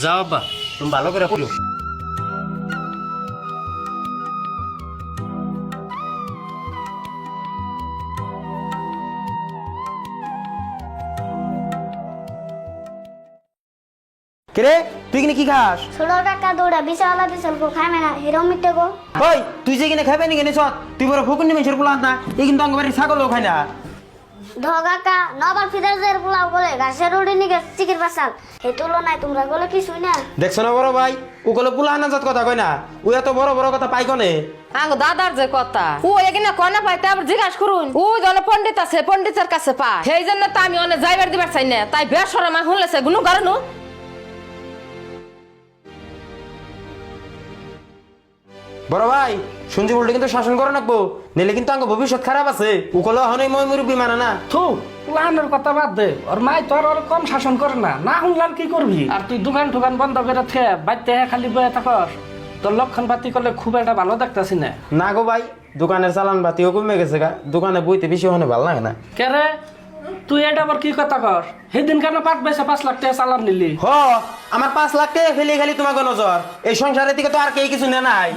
যাও আব্বা, তুমি ভালো করে পড়ো। কিরে তুই কিনে কি খাস? ছোট কাকা দৌড়া বিশালা বিশাল কো খায় না হিরো মিটে গো। ওই তুই যে কিনে খাবে নি কিনে চল, তুই বড় ফকুন নিয়ে মেছের পোলা না, এই কিন্তু অঙ্গবাড়ি ছাগলও খায় না। কাকা নবার ফিদারদের পোলাও বলে ঘাসের রুটি নিকে চিকের পাসাল হে তুলনায় তোমরা বলে কি শুই না। দেখছো না বড় ভাই, ও কলে পোলা না যত কথা কয় না, ও এত বড় বড় কথা পাই কনে। আঙ্গো দাদার যে কথা ও এগিনা কনা পাইতে আবার জিজ্ঞাসা করুন ও জলে পণ্ডিত আছে পণ্ডিতের কাছে পায় সেই জন্য তো আমি অনেক যাইবার দিবার চাই না তাই বেসরমা শুনলেছে গুনু গারনু। বড় ভাই শুনছি বলতে কিন্তু শাসন করে রাখবো, নিলে কিন্তু আঙ্গ ভবিষ্যৎ খারাপ আছে। ও কলে হনই মই মুরব্বী মানে না। থু প্লানের কথা বাদ দে, ওর মাই তোর ওর কম শাসন করে না, না শুনলাম কি করবি? আর তুই দোকান ঠোকান বন্ধ করে থে বাইতে খালি বয়ে থাকস, তোর লক্ষণ পাতি করলে খুব একটা ভালো দেখতাছি না। না গো ভাই, দোকানের চালান বাতিও কমে গেছে গা, দোকানে বইতে বেশি হনে ভালো লাগে না। কে রে তুই এটা আবার কি কথা কর? সেদিন কেন পাট বেসে 5 লাখ টাকা চালান নিলি? হ আমার 5 লাখ টাকা ফেলে খালি তোমাকে নজর, এই সংসারের দিকে তো আর কেউ কিছু নে নাই।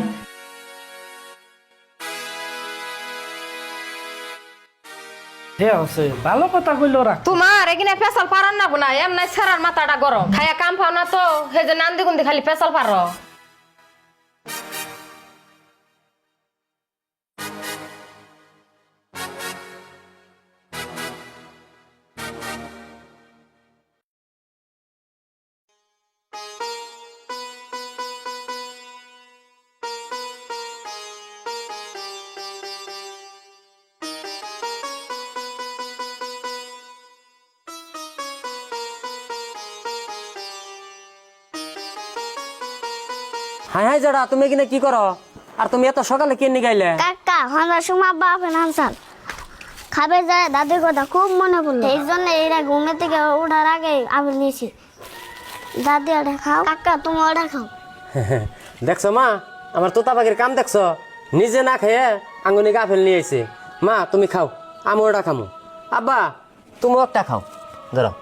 হে আছে ভালো কথা কইলো রাখ। তোমার এগিনা পেশাল পারান না গুনা এমন সেরার মাথাটা গরম খায়া কাম পাও না তো সেই যে নান্দি গুন্দি খালি পেশাল পার। হাই হাই জড়া তুমি এখানে কি করো? আর তুমি এত সকালে কে নিয়ে গাইলে? কাকা হন্দার সময় বাপ হানসাল খাবে যায় দাদির কথা খুব মনে পড়লো, এই জন্য এরা ঘুমে থেকে ওঠার আগে আবির নিয়েছি। দাদি ওটা খাও, কাকা তুমি ওটা খাও। দেখছো মা, আমার তোতা পাখির কাম দেখছো, নিজে না খেয়ে আঙ্গুনি গাফেল নিয়ে আইছে। মা তুমি খাও, আমি ওটা খামো। আব্বা তুমি একটা খাও, ধরো।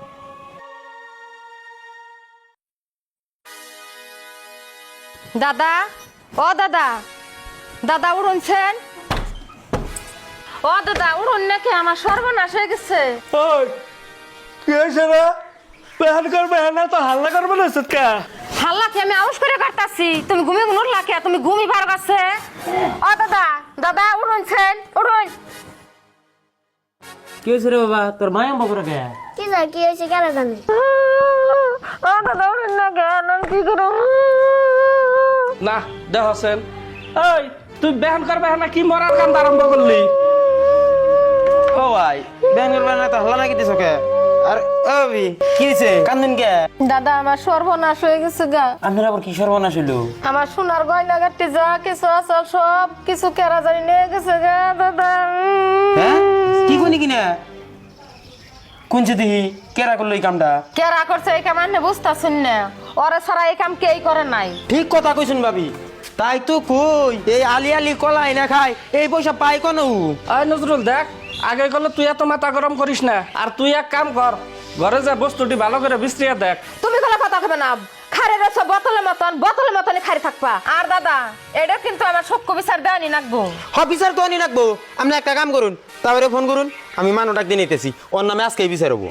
দাদা ও দাদা, দাদা উড়ুনছেন? ও দাদা উড়ুন নাকি আমার সর্বনাশ হয়ে গেছে। ওই কি হয়েছে রে? বেহান করবে না তো হাল্লা করবে না সৎকা? হাল্লা কি আমি আউস করে কাটতাছি, তুমি ঘুমিয়ে গুনুর লাখে তুমি ঘুমি ভার কাছে। ও দাদা, দাদা উড়ুনছেন? উড়ুন। কি হয়েছে রে বাবা, তোর মায়া বকরে গে? কি যায় কি হয়েছে কেন জানি। ও দাদা উড়ুন না কেন, কি করো? না দেখ হোসেন, ওই তুই বেহান করবে না কি মরার কাম আরম্ভ করলি? ও ভাই বেন করবে না তো হল্লা নাকি দিছো কে? আর ও বি কি হইছে কান্দুন কে? দাদা আমার সর্বনাশ হয়ে গেছে গা। আপনার আবার কি সর্বনাশ হইলো? আমার সোনার গয়না গাটি যা কিছু আছে সব কিছু কেরা জানি নিয়ে গেছে গা দাদা। হ্যাঁ কি কোনি কিনা কোনছে দিহি কেরা করলো এই কামটা? কেরা করছে এই কাম আপনি বুঝতেছেন না, ওরা ছাড়া এই কাম কেই করে নাই। ঠিক কথা কইছুন ভাবি, তাই তো কই এই আলি আলি কলাই না খায় এই পয়সা পাই কোন? ওই নজরুল দেখ, আগে গেলে তুই এত মাথা গরম করিস না, আর তুই এক কাম কর, ঘরে যা বস্তুটি ভালো করে বিস্ত্রিয়া দেখ। তুমি কোনো কথা হবে না, খারে রয়েছে বোতলের মতনই খারি থাকবা। আর দাদা এটা কিন্তু আমার সক্য বিচার দেওয়ানি নাকবো। হ বিচার তো আনি রাখবো, আপনি একটা কাম করুন, তারপরে ফোন করুন, আমি মানোটাক দিয়ে নিতেছি, ওর নামে আজকেই বিচার হবো।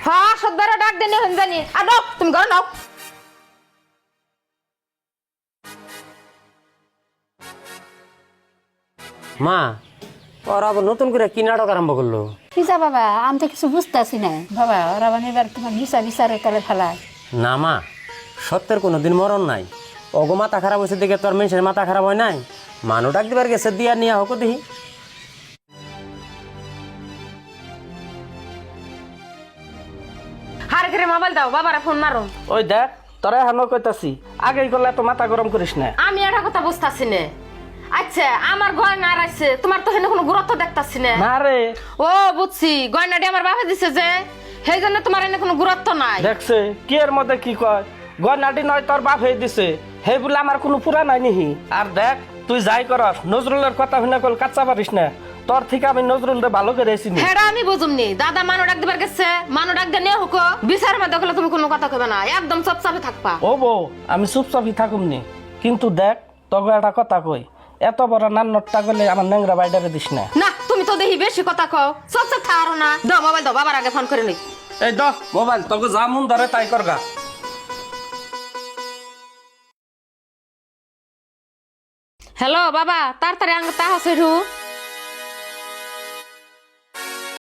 হ্যাঁ সদ্দারে ডাক দেনি হন জানি। আর নাও তুমি ঘরে নাও। মা ওরা আবার নতুন করে কি নাটক আরম্ভ করলো? কিসা বাবা, আমি তো কিছু বুঝতেছি না বাবা, ওরা মানে এবার তোমার বিচারে করে ফেলায়। না মা, সত্যের কোনোদিন মরণ নাই। অগো মাথা খারাপ হয়েছে দেখে তোর মানুষের মাথা খারাপ হয় নাই? মানু ডাক দিবার গেছে, দিয়া নিয়ে হোক দেখি। হারে ঘরে মোবাইল দাও, বাবারা ফোন মারো। ওই দেখ তোরা হানো কইতাছি, আগে গেলে এত মাথা গরম করিস না। আমি এটা কথা বুঝতাছি না। আচ্ছা আমার গয়না আর আছে, তোমার তো হেনে কোনো গুরুত্ব দেখতাছি না। না রে ও বুঝছি, গয়নাটি আমার বাবা দিছে যে, সেই জন্য তোমার এনে কোনো গুরুত্ব নাই। দেখছে কি এর মধ্যে কি কয়, গয়নাটি নয় তোর বাপ হয়ে দিছে, হে বলে আমার কোনো পুরা নাই নিহি। আর দেখ তুই যাই করস, নজরুলের কথা শুনে কল কাচ্চা পারিস না, তোর থেকে আমি নজরুলটা ভালো করে চিনি। হেডা আমি বুঝুমনি দাদা মানো ডাক দিবার গেছে মানো ডাক দিয়ে নিয়ে হুকো বিচার মধ্যে গেলে তুমি কোনো কথা কবে না একদম চুপচাপে থাকবা। ও বউ আমি চুপচাপই থাকুমনি, কিন্তু দেখ তোকে একটা কথা কই, এত বড় নান্নটা গেলে আমার ন্যাংরা বাইডারে দিস না। না তুমি তো দেখি বেশি কথা কও চুপচাপ থারো না। দাও মোবাইল দাও বাবার আগে ফোন করে নি। এই দ মোবাইল, তোকে যা মন ধরে তাই করগা। হ্যালো বাবা তাড়াতাড়ি আঙ্গ তা হসে